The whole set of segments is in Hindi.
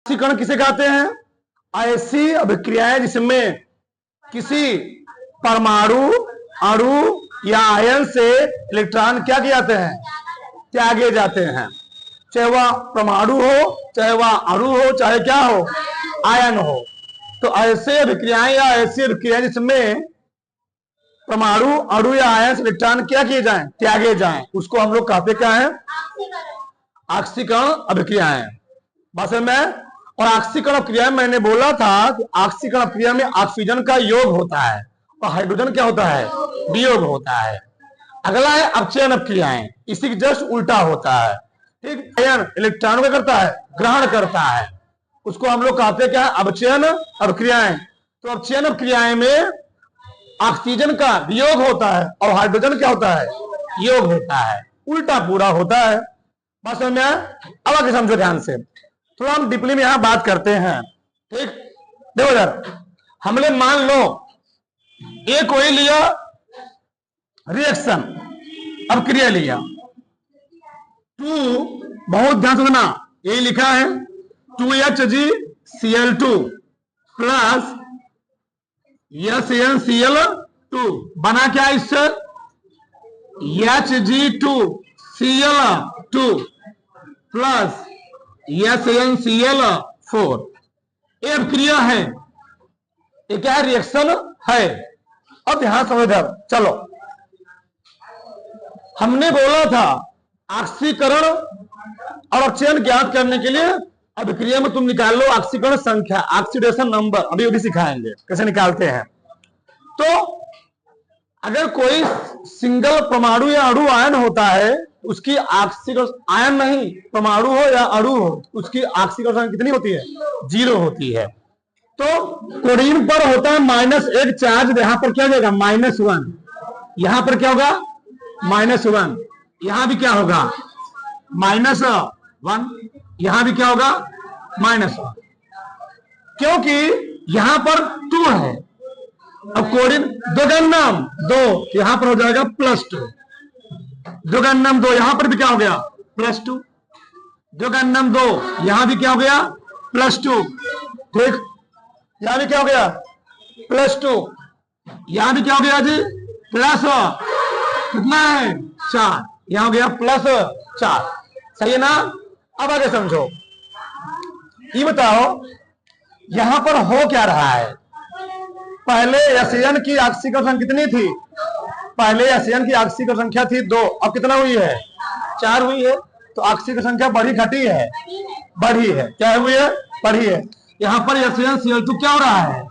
ऑक्सीकरण किसे कहते हैं? ऐसी अभिक्रियाएं जिसमें किसी परमाणु, अणु या आयन से इलेक्ट्रॉन क्या किए जाते हैं? त्यागे जाते हैं। चाहे वह परमाणु हो, चाहे वह अणु हो, चाहे क्या हो, आयन हो। तो ऐसे अभिक्रियाएं या ऐसी अभिक्रियाएं जिसमें परमाणु, अणु या आयन से इलेक्ट्रॉन क्या किए जाएं? त्यागे जाएं, उसको हम लोग कहते क्या है? ऑक्सीकरण अभिक्रियाएं। बात समझ में? और ऑक्सीकरण क्रिया में मैंने बोला था कि ऑक्सीकरण क्रिया में ऑक्सीजन का योग होता है और हाइड्रोजन क्या होता है? वियोग होता है। अगला है अपचयन अभिक्रियाएं, इसी जस्ट उल्टा होता है। ठीक, आयन इलेक्ट्रॉन क्या करता है? ग्रहण करता है, उसको हम लोग कहते हैं क्या? अपचयन अभिक्रियाएं। तो अपचयन अभिक्रियाएं में ऑक्सीजन का वियोग होता है और हाइड्रोजन क्या होता है? योग होता है, उल्टा पूरा होता है। बात समझ में? अब आगे समझो ध्यान से, थोड़ा हम डीपली में यहां बात करते हैं। ठीक, देखो यार, हमने मान लो ये कोई लिया रिएक्शन, अब क्रिया लिया 2, बहुत ध्यान से सुनना, यही लिखा है 2HgCl2 प्लस SnCl2 बना क्या इससे? Hg2Cl2 plus SnCl4। एक क्रिया है, ये क्या है? रिएक्शन है। अब ध्यान समझ, चलो हमने बोला था ऑक्सीकरण और अपचयन ज्ञात करने के लिए अभिक्रिया में तुम निकाल लो ऑक्सीकरण संख्या, ऑक्सीडेशन नंबर, अभी वो भी सिखाएंगे कैसे निकालते हैं। तो अगर कोई सिंगल परमाणु या अणु आयन होता है, उसकी ऑक्सीकरण, आयन नहीं परमाणु हो या अणु हो, उसकी ऑक्सीकरण कितनी होती है? 0 होती है। तो क्लोरीन पर होता है -1 चार्ज, यहां पर क्या हो जाएगा? -1। यहां पर क्या होगा? -1। यहां भी क्या होगा? -1। यहां भी क्या होगा? -1, क्योंकि यहां पर 2 है। अब क्लोरीन 2 गन्नम 2, यहां पर हो जाएगा +2। 2 गन्नम 2, यहां पर भी क्या हो गया? +2। 2 गन्नम 2, यहां भी क्या हो गया? +2। ठीक, यहां भी क्या हो गया? +2। यहां भी क्या हो गया जी? प्लस कितना है? 4। यहां हो गया +4। सही है ना? अब आगे समझो, ये बताओ यहां पर हो क्या रहा है? पहले एसियन की ऑक्सीकरण संख्या कितनी थी? पहले एसियन की ऑक्सीकरण संख्या थी 2, अब कितना हुई है? 4 हुई है। तो ऑक्सीकरण संख्या बढ़ी घटी है? बढ़ी है। क्या हुई है? बढ़ी है। यहां पर SnCl2 क्या हो रहा है?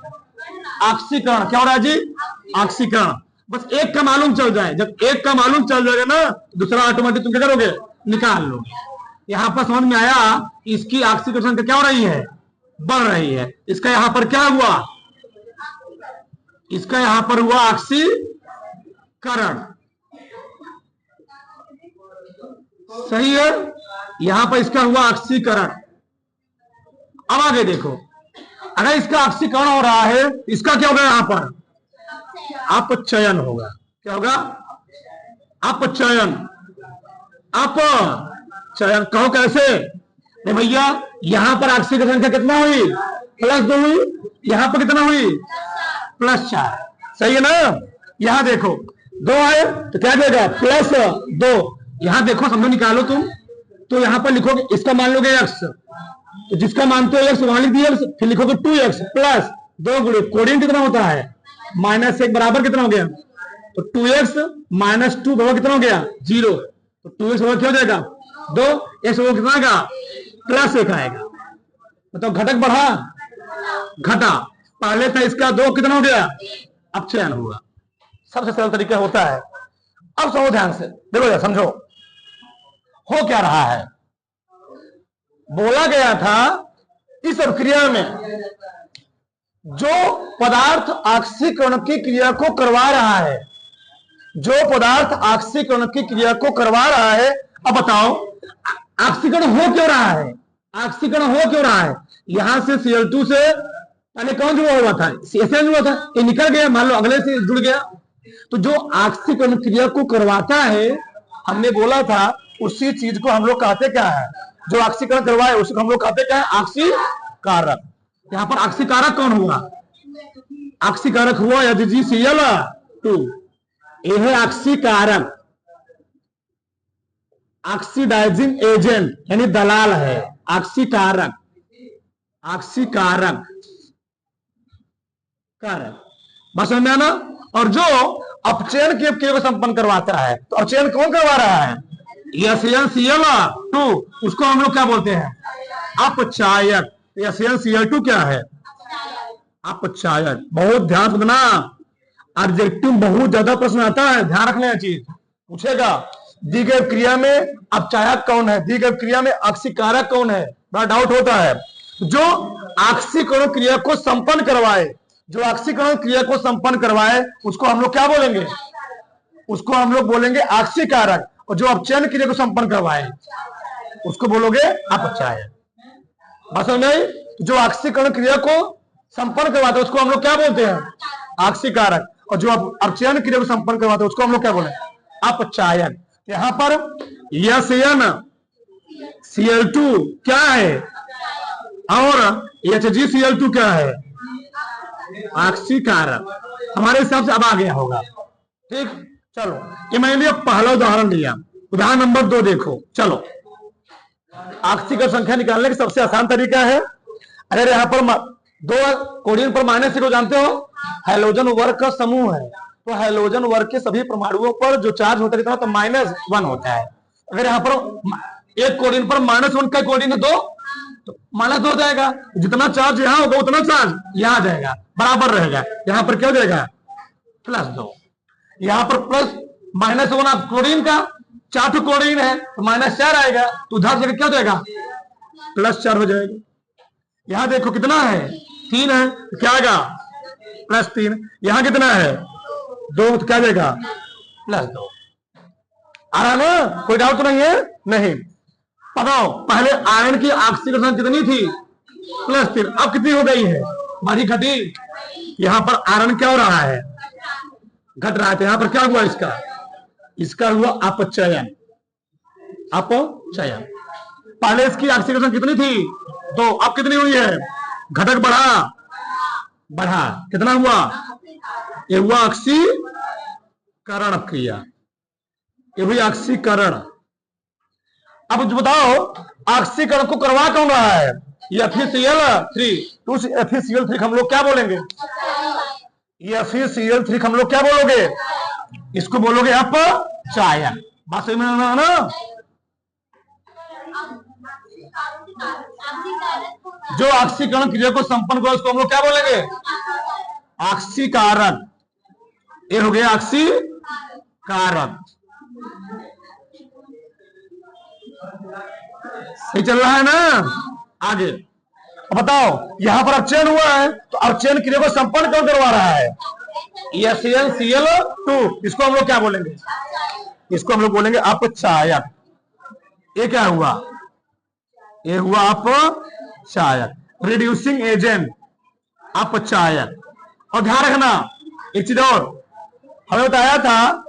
ऑक्सीकरण। क्या हो रहा है जी? ऑक्सीकरण। बस एक का मालूम चल जाए, जब एक का मालूम चल जाएगा ना, दूसरा ऑटोमेटिक तुम क्या करोगे? निकाल लो। यहां पर समझ में आया, इसकी ऑक्सीकरण संख्या क्या हो रही है? बढ़ रही है। इसका यहां पर क्या हुआ? इसका यहां पर हुआ ऑक्सीकरण। सही है? यहां पर इसका हुआ ऑक्सीकरण। अब आगे देखो, अगर इसका ऑक्सीकरण हो रहा है, इसका क्या होगा? यहां पर अपचयन होगा। क्या होगा? अपचयन। अपचयन कहो कैसे? नहीं भैया, यहां पर ऑक्सीकरण संख्या कितना हुई? +2 हुई। यहां पर कितना हुई? +4। सही है ना? यहां देखो 2 है तो क्या देगा? +2। यहां देखो, समझो, निकालो तुम। तो यहां पर लिखोगे, इसका मान लोगे x, तो जिसका मानते हो x वहां लिख दिया, फिर लिखोगे 2x प्लस 2 गुणे क्लोरीन कितना होता है? -1 बराबर कितना हो गया? तो 2x -2 बराबर कितना हो गया? 0। तो 2x बराबर क्या हो जाएगा? 2। x बराबर कितना आएगा? +1 आएगा। मतलब घटक बढ़ा, घटा। पहले था इसका 2, कितना हो गया? अपचयन हुआ। सबसे सरल तरीका होता है। अब समझो ध्यान से, देखो यार, समझो हो क्या रहा है। बोला गया था इस अभिक्रिया में जो पदार्थ ऑक्सीकरण की क्रिया को करवा रहा है, जो पदार्थ ऑक्सीकरण की क्रिया को करवा रहा है, अब बताओ ऑक्सीकरण हो क्यों रहा है? ऑक्सीकरण हो क्यों रहा है? यहां से Cl2 से पहले कौन जुड़ा हुआ था? Cl जुड़ा था, ये निकल गया, मान लो अगले से जुड़ गया। तो जो ऑक्सीकरण क्रिया को करवाता है, हमने बोला था उसी चीज को हम लोग कहते क्या है? जो ऑक्सीकरण करवाए उसको हम लोग कहते क्या है? ऑक्सीकरण। कारक। यहां पर ऑक्सीकारक कौन हुआ? ऑक्सीकारक हुआ AgCl2। यह है ऑक्सीकारक, ऑक्सीडाइजिंग एजेंट यानी दलाल है। ऑक्सीकारक, ऑक्सीकारक कारक, बस समझ में आना। और जो अपचयन की क्रिया को संपन्न करवाता है, तो अपचयन कौन करवा रहा है? AgCl2, उसको हम लोग क्या बोलते हैं? अपचायक। AgCl2 क्या है? अपचायक। बहुत ध्यान से देना, ऑब्जेक्टिव बहुत ज्यादा प्रश्न आता है, ध्यान रखना है चीज। पूछेगा दी गई क्रिया में अपचायक कौन है, दी गई क्रिया में ऑक्सीकारक कौन है, बड़ा डाउट होता है। जो ऑक्सीकरण क्रिया को संपन्न करवाए, जो ऑक्सीकरण क्रिया को संपन्न करवाए, उसको हम लोग क्या बोलेंगे? उसको हम लोग बोलेंगे ऑक्सीकारक। और जो अपचयन क्रिया को संपन्न करवाए, उसको बोलोगे अपचायक। बस नहीं, जो ऑक्सीकरण क्रिया को संपन्न करवाते हैं उसको हम लोग क्या बोलते हैं? ऑक्सीकारक। और जो अपचयन क्रिया को संपन्न करवाते हैं उसको हम लोग क्या बोले? अपचायक। यहां पर AgCl2 क्या है और AgCl2 क्या है? ऑक्सीकारक। हमारे हिसाब से अब आ गया होगा, ठीक। चलो, ये मैंने लिया पहला उदाहरण लिया। उदाहरण नंबर 2 देखो। चलो, ऑक्सीकरण संख्या निकालने का सबसे आसान तरीका है, अगर यहाँ पर दो कोडियन परमाणु से को जानते हो, हैलोजन वर्ग का समूह है, तो हैलोजन वर्ग के सभी परमाणुओं पर जो चार्ज होता है कितना? तो -1 होता है। अगर यहाँ पर एक कोडियन पर -1 का कोडियन है 2, तो -2 हो जाएगा। जितना चार्ज यहाँ होगा उतना चार्ज यहाँ आ जाएगा, बराबर रहेगा। यहाँ पर क्या हो जाएगा? +2। यहाँ पर +-1 आप क्लोरीन का 4 क्लोरीन है तो -4 आएगा, तो उधर जगह क्या हो जाएगा? +4 हो जाएगा। यहां देखो कितना है? 3 है, तो क्या आएगा? +3। यहां कितना है? 2, तो क्या जाएगा? +2। आ रहा ना? कोई डाउट तो नहीं है? नहीं। बताओ, पहले आयरन की ऑक्सीकरण कितनी थी? +3। अब कितनी हो गई है? बढ़ी घटी? यहां पर आयरन क्या हो रहा है? घट रहा है। तो यहां पर क्या हुआ? इसका हुआ अपचयन। अपचयन। पहले इसकी ऑक्सीकरण कितनी थी? 2, अब कितनी हुई है? घटक बढ़ा। कितना हुआ? ये हुआ ऑक्सीकरण क्रिया, ये हुई ऑक्सीकरण। अब बताओ, ऑक्सीकरण को करवा कौन रहा है? ये FeCl3। तो FeCl3 हम लोग क्या बोलेंगे? ये FeCl3 हम लोग क्या बोलोगे? इसको बोलोगे अपचायक। बात समझ में आ ना? जो ऑक्सीकरण क्रिया को संपन्न करो उसको हम लोग क्या बोलेंगे? ऑक्सीकारक। ये हो गया ऑक्सीकारक। सही चल रहा है ना? आगे अब बताओ, यहां पर अपचयन हुआ है, तो अपचयन क्रिया को संपन्न कौन करवा रहा है? AgCl2। इसको हम लोग क्या बोलेंगे? इसको हम लोग बोलेंगे अपचायक। ये क्या हुआ? ये हुआ अपचायक, रिड्यूसिंग एजेंट, अपचायक। और ध्यान रखना एक चीज और, हमें बताया था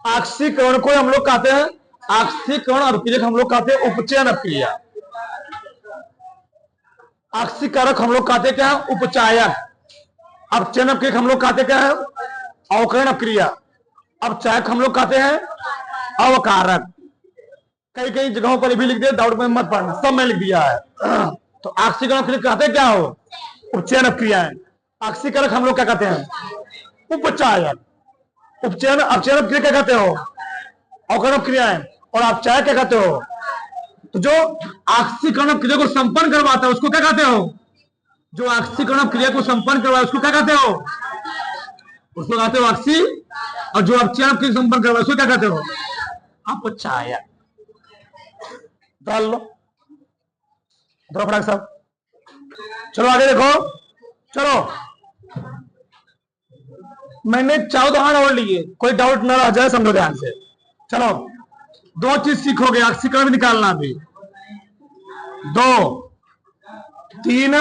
ऑक्सीकरण को हम लोग कहते हैं ऑक्सीकरण अपक्रिया, हम लोग कहते हैं उपचयन अपक्रिया। ऑक्सीकारक हम लोग कहते क्या है? उपचायक। अपचयन अपक्रिया हम लोग कहते क्या है? अवकरण अपक्रिया। अपचायक हम लोग कहते हैं अवकारक। कई कई जगहों पर भी लिख दिया, डाउट में मत पढ़ना, सब में लिख दिया है। तो ऑक्सीकरण अपक्रिया कहते क्या हो? उपचयन अपक्रिया है। ऑक्सीकारक हम लोग क्या कहते हैं? उपचायक। उपचयन अपचयन अपक्रिया क्या कहते हो? अवकरण अपक्रिया है। और अपचायक क्या कहते हो? तो जो ऑक्सीकरण क्रिया को संपन्न करवाता है उसको क्या कहते हो? जो ऑक्सीकरण क्रिया को संपन्न करवाए उसको क्या कहते हो? उसको कहते हो ऑक्सी। और जो अपचयन क्रिया संपन्न करवाए उसको क्या कहते हो? अपचायक। डाल लो फटाक साहब। चलो आगे देखो। चलो, मैंने 4 उदाहरण और लिए, कोई डाउट ना रह जाए, समझो ध्यान से। चलो, 2 चीज सीखोगे, ऑक्सीकरण भी निकालना भी। 2, 3,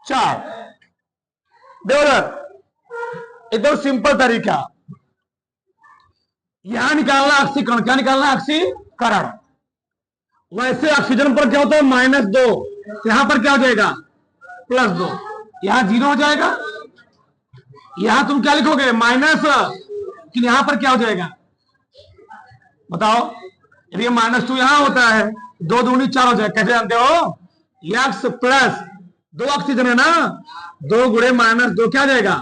4। देखो एकदम सिंपल तरीका, यहां निकालना ऑक्सीकरण। क्या निकालना? ऑक्सीकरण। वैसे ऑक्सीजन पर क्या होता है? -2। तो यहां पर क्या हो जाएगा, +2। यहां 0 हो जाएगा, यहां तुम क्या लिखोगे, माइनस, कि यहां पर क्या हो जाएगा बताओ। यदि -2 यहां होता है, 2 दूनी 4 हो जाएगा। कैसे जानते हो, x प्लस 2 ऑक्सीजन है ना, 2 गुणे -2 क्या आ जाएगा,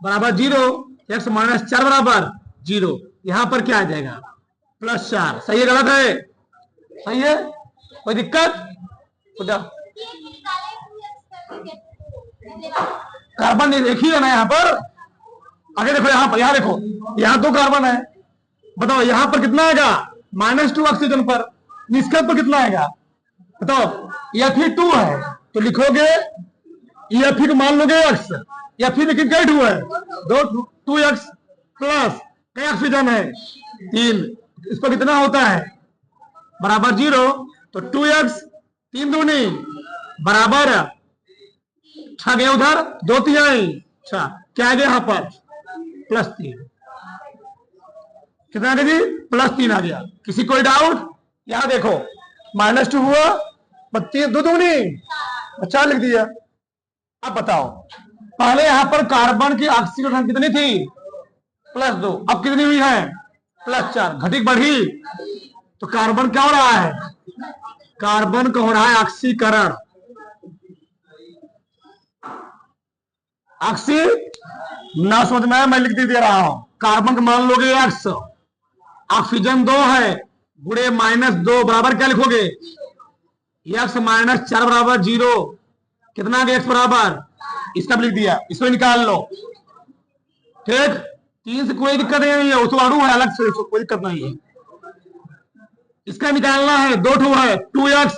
बराबर 0। x -4 बराबर 0। यहां पर क्या आ जाएगा, +4। सही है गलत है, सही है, कोई दिक्कत, कार्बन एक ही है ना यहाँ पर। आगे देखो, यहाँ पर, यहाँ देखो, यहाँ 2 कार्बन है, बताओ यहाँ पर कितना आएगा, -2 ऑक्सीजन पर, निष्कर्ष पर कितना आएगा बताओ। Fe2 है तो लिखोगे Fe को मान लोगे x, Fe लेकिन कई 2 है, 2x प्लस कई ऑक्सीजन है 3, इस पर कितना होता है, बराबर 0। तो 2x 3 दूनी बराबर 6 गया उधर, 2 तिहाई 6, क्या आ गया यहाँ पर +3। कितना आ गया जी, +3 आ गया। किसी कोई डाउट, यहां देखो -2 हुआ, 2 दूनी 4 लिख दिया। अब बताओ, पहले यहां पर कार्बन की ऑक्सीजन संख्या कितनी थी, +2, अब कितनी हुई है, +4, घटी बढ़ी। तो कार्बन क्या हो रहा है, कार्बन का हो रहा है ऑक्सीकरण, ऑक्सी ना समझ में मैं लिख दे रहा हूं। कार्बन का मान लोगे x, ऑक्सीजन 2 है, गुणे -2 बराबर क्या लिखोगे, x -4 बराबर 0। कितना गया x बराबर, इसका भी लिख दिया, इसको निकाल लो। ठीक, 3 से कोई दिक्कत नहीं है, उसको अणु है अलग से, कोई दिक्कत नहीं है। इसका निकालना है, 2 है, 2x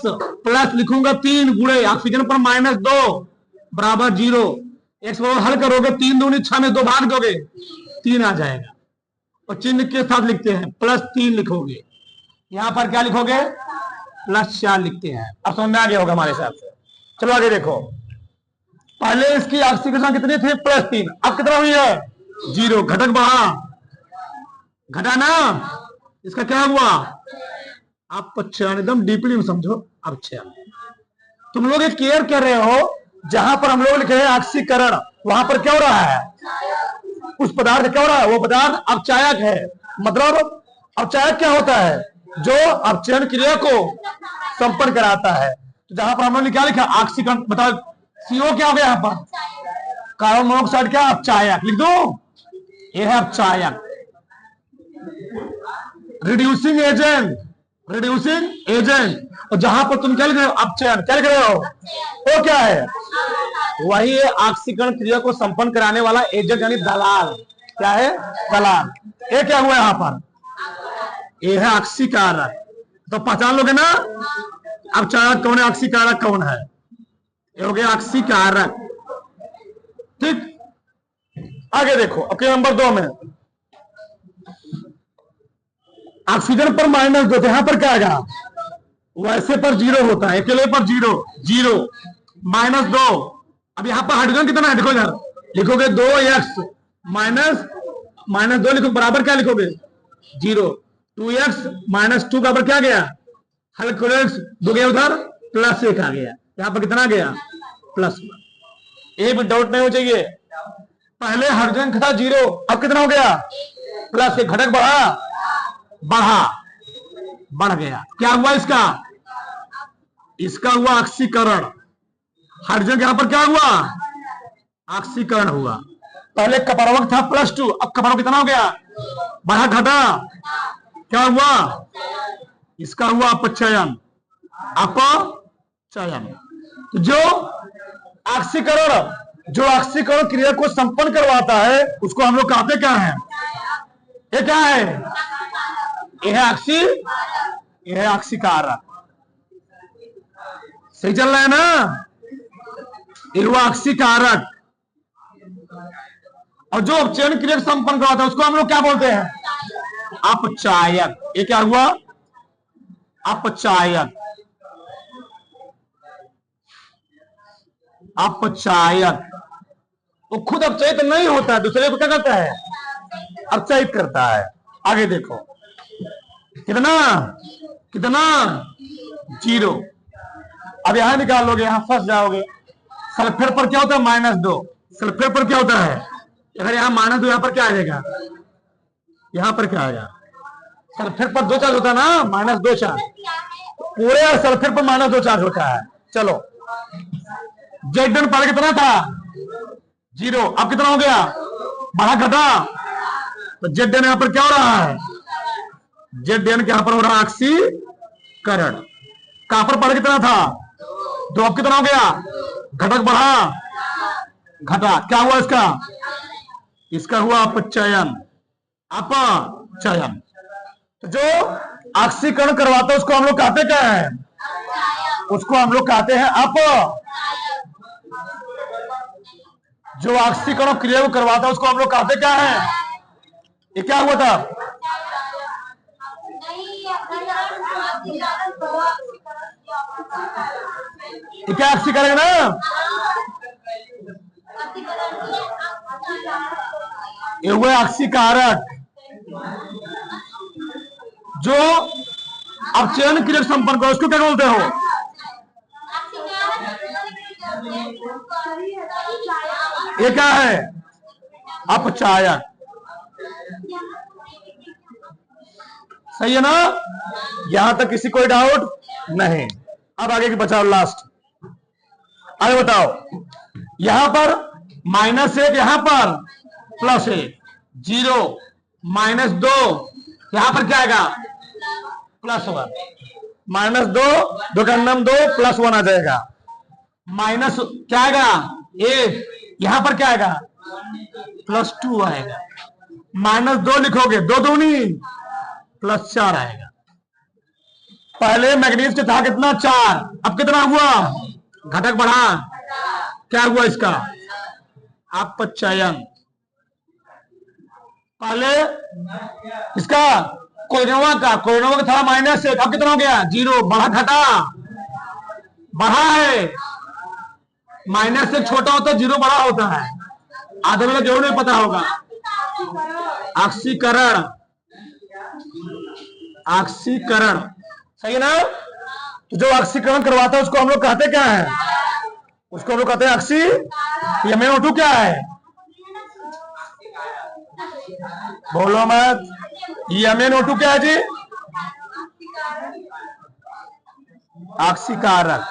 प्लस लिखूंगा 3 गुणे ऑक्सीजन पर -2 बराबर 0। x बराबर हल करोगे, 3 दूनी 6 में 2 भाग दोगे, 3 आ जाएगा। और चिन्ह के साथ लिखते हैं, +3 लिखोगे, यहां पर क्या लिखोगे, +4 लिखते हैं। अब समझ में आ गया होगा हमारे हिसाब से। चलो आगे देखो, पहले इसकी ऑक्सीजन कितनी थी, +3, अब कितना हुई है, 0, घटक बढ़ा, घटा ना, इसका क्या हुआ, आप पहचान एकदम डीपली में समझो। अब तुम लोग एक केयर कर रहे हो, जहां पर हम लोग लिखे हैं ऑक्सीकरण, वहां पर क्या हो रहा है, उस पदार्थ क्या हो रहा है, वो पदार्थ अपचायक है। मतलब अपचायक क्या होता है, जो अपचयन क्रिया को संपन्न कराता है। तो जहां पर हम लोगों ने क्या लिखा, ऑक्सीकरण, बताओ CO क्या हो गया, यहाँ पर कार्बन मोनोऑक्साइड क्या, अपचायक, लिख दो, ये है अपचायक, रिड्यूसिंग एजेंट, रिड्यूसिंग एजेंट। और जहां पर तुम क्या लिख रहे हो, अपचयन, क्या लिख रहे हो, वो क्या है, वही है ऑक्सीकरण क्रिया को संपन्न कराने वाला एजेंट, यानी दलाल। क्या है, दलाल। ये क्या हुआ यहाँ पर, ये है ऑक्सीकारक। तो पहचान लोगे ना, अपचायक कौन है, ऑक्सीकारक कौन है, ये हो गया ऑक्सीकारक। ठीक, आगे देखो, अब नंबर 2 में ऑक्सीजन पर -2, तो यहां पर क्या आएगा, वैसे पर 0 होता है, अकेले पर 0, 0 -2। अब यहां पर हाइड्रोजन कितना है, देखो इधर लिखोगे 2x -2 लिखो, बराबर क्या लिखोगे, 0। 2x -2 बराबर क्या गया, हल करो, 2 गया उधर, +1 आ गया, यहां पर कितना गया, +1। एक भी डाउट नहीं हो चाहिए। पहले हाइड्रोजन था 0, अब कितना हो गया, +1, घटक बढ़ गया। क्या हुआ इसका, इसका हुआ ऑक्सीकरण। हाइड्रोजन यहां पर क्या हुआ, ऑक्सीकरण हुआ। पहले कपरवक था +2, अब कपरवक कितना हो गया, बढ़ा घटा, क्या हुआ, इसका हुआ अपचयन, अपचयन। जो ऑक्सीकरण क्रिया को संपन्न करवाता है, उसको हम लोग कहते क्या है, ये क्या है, यह है ऑक्सीकारक। सही चल रहा है ना, ये हुआ ऑक्सीकारक। और जो अपचयन क्रिया संपन्न करवाता है, उसको हम लोग क्या बोलते हैं, अपचायक। ये क्या हुआ, अपचायक, अपचायक। वो खुद अपचयित नहीं होता है, दूसरे को क्या करता है, अपचयित करता है। आगे देखो, कितना 0। अब यहां निकाल लोगे, यहां फंस जाओगे। सल्फेट पर क्या होता है? -2। सल्फेट पर क्या होता है? अगर यहाँ -2, यहाँ पर क्या आ जाएगा? यहाँ पर क्या आएगा? सल्फेट पर 2 चार्ज होता है ना, -2 चार्ज। पूरे सल्फेट पर -2 चार्ज होता है। चलो, जेडन पहले कितना था? 0। अब कितना हो गया? बढ़ा घटा? तो जेडन यहाँ पर क्या हो रहा है? जेडन के यहाँ पर हो रहा है ऑक्सीकरण। कहां पर पहले कितना था? 2। अब कितना हो गया? घटक बढ़ा घटा, क्या हुआ इसका? इसका हुआ अपचयन। अपचयन। तो जो ऑक्सीकरण करवाता है उसको हम लोग कहते क्या है? उसको हम लोग कहते हैं जो ऑक्सीकरण क्रिया को करवाता है उसको हम लोग कहते क्या है? ये क्या हुआ था? ये क्या ऑक्सीकरण ना? ये हुए ऑक्सीकारक। जो अपचयन क्रिया संपन्न करो उसको क्या बोलते हो? ये क्या है? अपचायक। सही है ना? यहां तक किसी कोई डाउट नहीं। अब आगे की बचाओ, लास्ट। आगे बताओ, यहां पर -1, यहां पर +1, 0, -2, यहां पर क्या आएगा? +1। -2, 2 का नाम 2, +1 आ जाएगा। माइनस क्या आएगा? 1, यहां पर क्या आएगा? +2 आएगा। -2 लिखोगे, 2 दूनी +4 आएगा। पहले मैग्नीज के था कितना? 4। अब कितना हुआ? घटक बढ़ा, क्या हुआ इसका? अपचयन। पहले इसका कोलिनोवा का था -1, अब कितना हो गया? 0। बढ़ा घटा? बढ़ा है। -1 छोटा होता है, 0 बड़ा होता है। आधे वाला जरूर नहीं पता होगा। ऑक्सीकरण। ऑक्सीकरण, सही है ना? तो जो ऑक्सीकरण करवाता है उसको हम लोग कहते क्या है? उसको हम लोग कहते हैं ऑक्सी। MnO2 क्या है? बोलो मत। MnO2 क्या है जी? ऑक्सीकारक।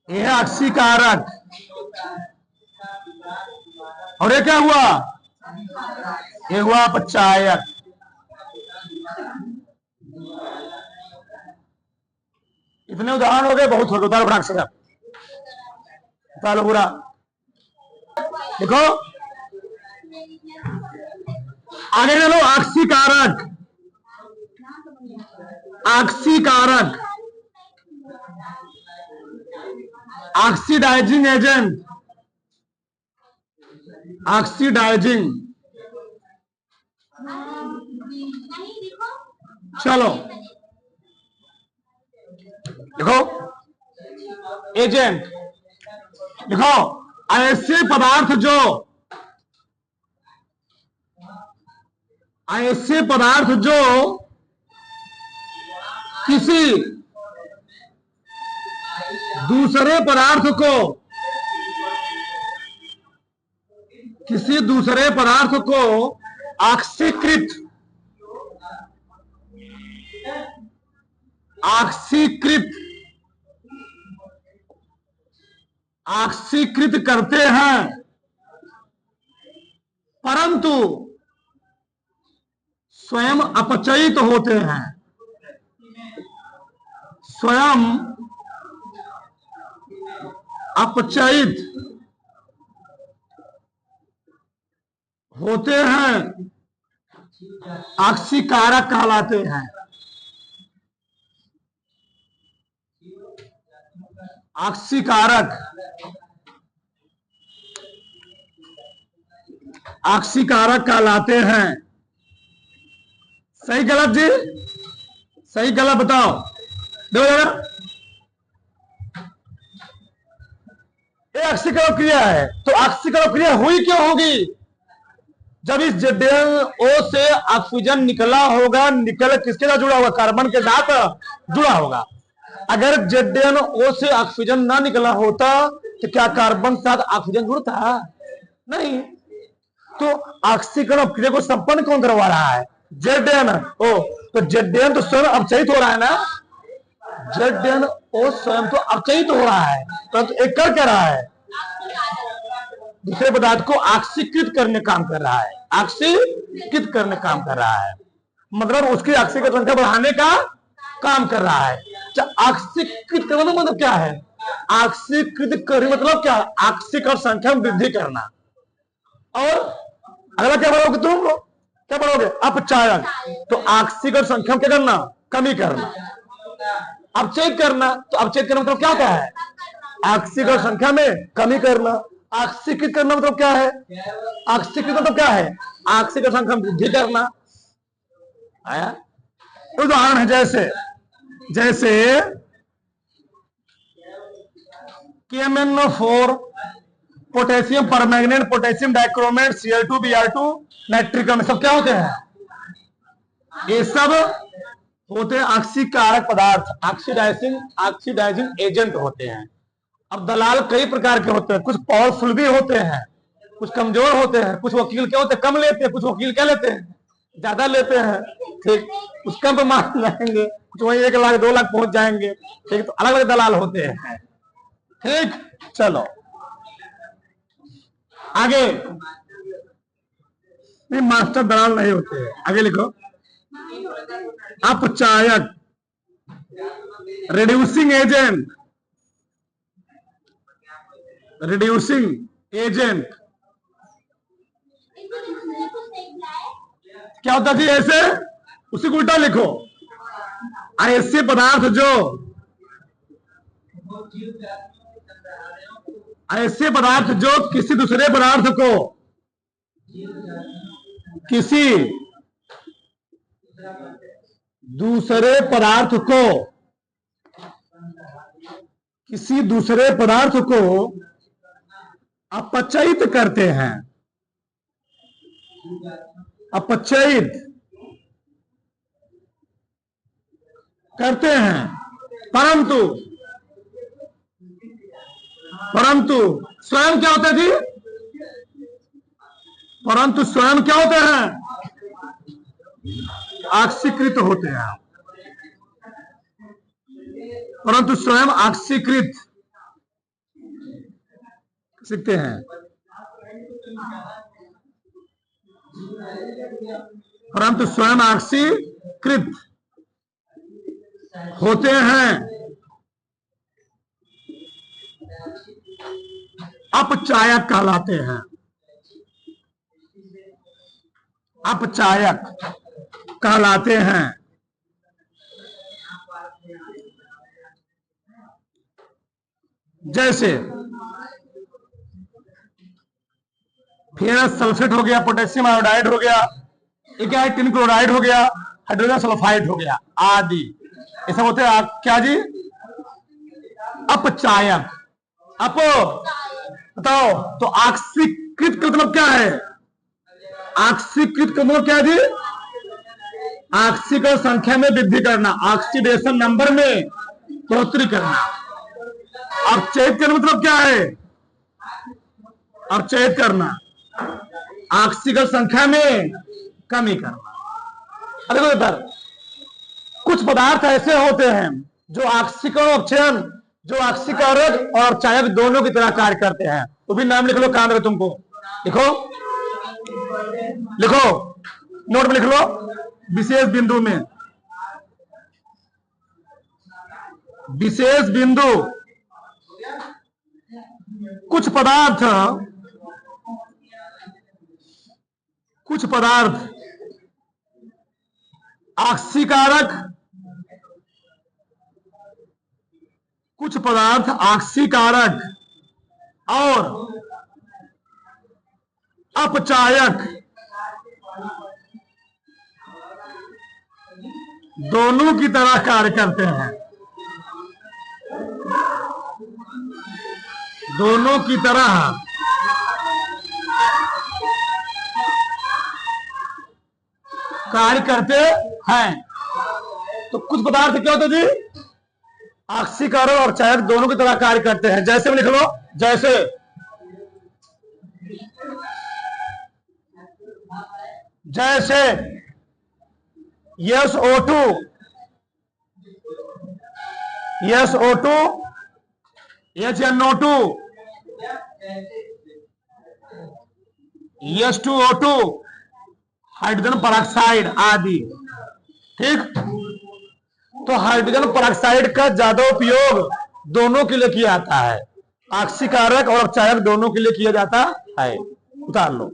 ये है ऑक्सीकारक। और ये क्या हुआ? ये हुआ अपचायक। इतने उदाहरण हो गए, बहुत हो गए। उतारो फटाक से, उतारो पूरा। देखो आगे चलो। ऑक्सीकारक। ऑक्सीकारक, ऑक्सीडाइजिंग एजेंट। ऑक्सीडाइजिंग। चलो देखो, एजेंट देखो, ऐसे पदार्थ जो किसी दूसरे पदार्थ को ऑक्सीकृत करते हैं, परंतु स्वयं अपचयित होते हैं। स्वयं अपचयित होते हैं, ऑक्सीकारक कहलाते हैं। ऑक्सीकारक कहलाते हैं। सही गलत जी? सही गलत बताओ। देखो जरा, ये ऑक्सीकरण क्रिया है, तो ऑक्सीकरण क्रिया हुई क्यों होगी? जब इस ZnO से ऑक्सीजन निकला होगा, निकल किसके साथ जुड़ा होगा? कार्बन के साथ जुड़ा होगा। अगर ZnO से ऑक्सीजन ना निकला होता तो क्या कार्बन के साथ ऑक्सीजन जुड़ता? नहीं। तो ऑक्सीकरण अपक्रिया को संपन्न कौन करवा रहा है? ZnO। तो Zn तो स्वयं अपचयित हो रहा है ना, ZnO स्वयं तो अपचयित हो रहा है, परंतु एक कर क्या रहा है? दूसरे पदार्थ को ऑक्सीकृत करने काम कर रहा है, ऑक्सीकृत करने काम कर रहा है, मतलब उसकी ऑक्सीकरण संख्या बढ़ाने का काम कर रहा है। ऑक्सीकृत करना मतलब क्या है? ऑक्सीकृत करने मतलब क्या? ऑक्सीकरण संख्या में वृद्धि करना। और अगला क्या बढ़ोगे तुम लोग? क्या बढ़ोगे? अपचायक। तो ऑक्सीकरण संख्या में क्या करना? कमी करना। अपचयित करना, तो अपचयित करना मतलब क्या होता है? ऑक्सीकरण संख्या में कमी करना। ऑक्सीकृत करना मतलब क्या है? ऑक्सीकृत मतलब क्या है? ऑक्सीकरण संख्या में वृद्धि करना। आया? उदाहरण है जैसे KMnO4, potassium permanganate, potassium dichromate, Cl2, Br2, nitric अम्ल, सब क्या होते हैं? ये सब होते हैं ऑक्सीकारक पदार्थ, ऑक्सीडाइजिंग एजेंट होते हैं। अब दलाल कई प्रकार के होते हैं, कुछ पावरफुल भी होते हैं, कुछ कमजोर होते हैं, कुछ वकील क्या होते हैं? कम लेते हैं, कुछ वकील क्या लेते हैं? ज्यादा लेते हैं। ठीक, कुछ कम मान जाएंगे, कुछ वही 1 लाख 2 लाख पहुंच जाएंगे। ठीक, तो अलग अलग दलाल होते हैं। ठीक, चलो आगे। नहीं, मास्टर दलाल नहीं होते हैं। आगे लिखो, अपचायक, रिड्यूसिंग एजेंट, रिड्यूसिंग एजेंट क्या होता है? ऐसे उसी को उल्टा लिखो, ऐसे पदार्थ जो किसी दूसरे पदार्थ को अपचयित करते हैं, अपचयित करते हैं, परंतु स्वयं क्या होते जी? परंतु स्वयं क्या होते हैं? ऑक्सीकृत होते हैं, परंतु स्वयं ऑक्सीकृत सीखते हैं, परंतु स्वयं ऑक्सीकृत होते हैं, अपचायक कहलाते हैं, अपचायक कहलाते हैं। जैसे फेरस सल्फेट हो गया, पोटेशियम आयोडाइड हो गया, एक है टिन क्लोराइड हो गया, हाइड्रोजन सल्फाइड हो गया आदि, ये सब होते हैं क्या जी? अपचायक। बताओ, तो ऑक्सीकृत का मतलब क्या है? ऑक्सीकृत का मतलब क्या है जी? ऑक्सीकरण संख्या में वृद्धि करना, ऑक्सीडेशन नंबर में बढ़ोतरी करना। अपचयित करना मतलब क्या है? अपचयित करना, ऑक्सीकरण संख्या में कमी करना। अरे इधर कुछ पदार्थ ऐसे होते हैं जो ऑक्सीकरण अपचयन, जो ऑक्सीकारक और अपचायक दोनों की तरह कार्य करते हैं। वो भी नाम लिख लो, काम है तुमको। लिखो नोट में लिख लो, विशेष बिंदु में, विशेष बिंदु। कुछ पदार्थ ऑक्सीकारक, कुछ पदार्थ ऑक्सीकारक और अपचायक दोनों की तरह कार्य करते हैं, दोनों की तरह कार्य करते हैं। तो कुछ पदार्थ क्या होते जी? ऑक्सीकारक और चायक दोनों की तरह कार्य करते हैं। जैसे में लिख लो, जैसे जैसे SO2 HNO2 H2O2 hydrogen peroxide आदि। ठीक, तो हाइड्रोजन परऑक्साइड का ज्यादा उपयोग दोनों के लिए किया जाता है, ऑक्सीकारक और चायक दोनों के लिए किया जाता है। उतार लो।